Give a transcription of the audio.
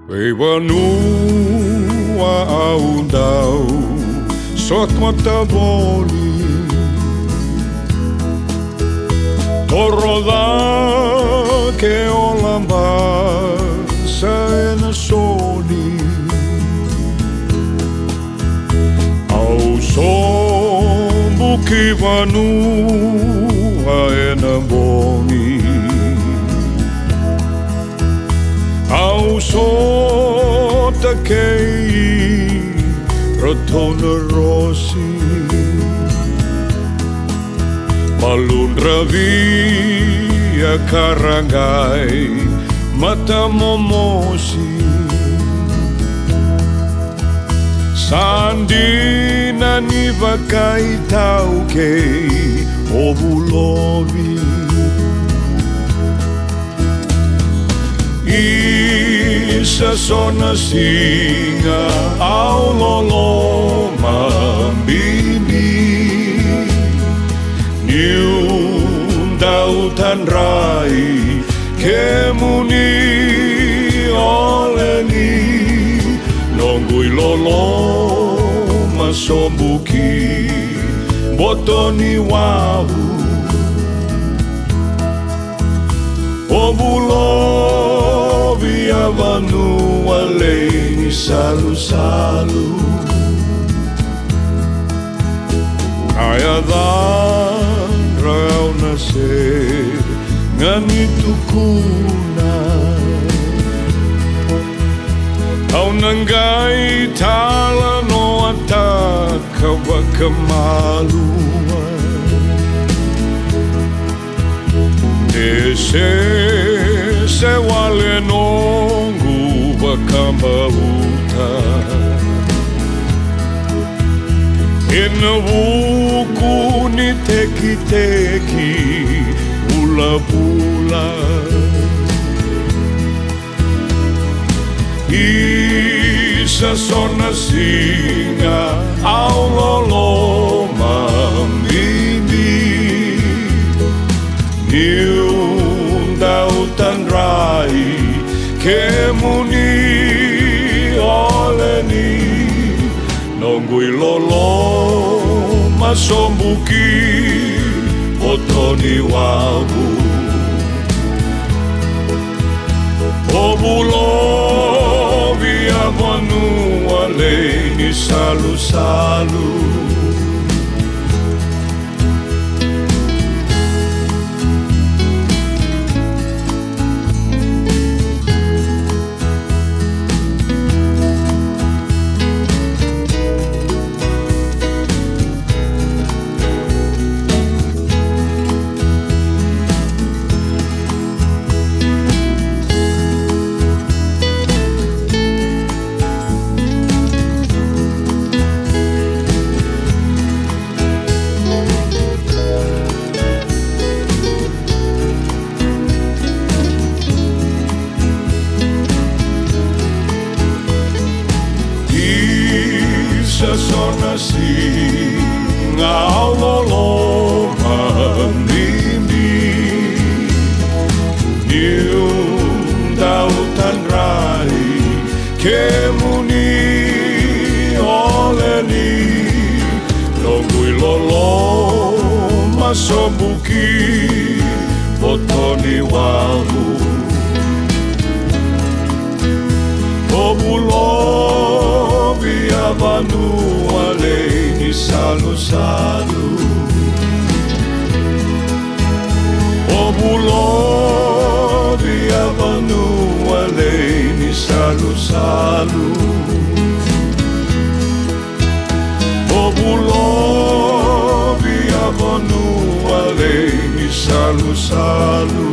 Waiwanua au dau Sot mataboli Toroda ke olamba Sa ena soni Au sombu ki vanua ena bongi Au sota kei Rotona rosi Malun ravia karangai Mata momosi Sandina ni vakai tau kei Ovulovi Isa sona singa au loloma bini Niunda utan rai kemuni oleni Nongui loloma sombuki botoni wahu Ovulovi avanua leni salu-salu Ayadara au nascer ngani tukuna Au nangai tala no ataka wakamalua Se wale nongu wakamauta Ina wuku ni teki-teki Ula-pula Isa sona singa Au loloma mimi Niunda utan rai kemuni oleni Nongui loloma sombuki botoni wabu Ovulovi avanua leni salu-salu Isa sona singa au loloma mimi Niunda utan rai kemuni oleni Nongui loloma sombuki botoni wahu Ovulovi avanua leni salu-salu Ovulovi avanua leni salu-salu Ovulovi avanua leni salu-salu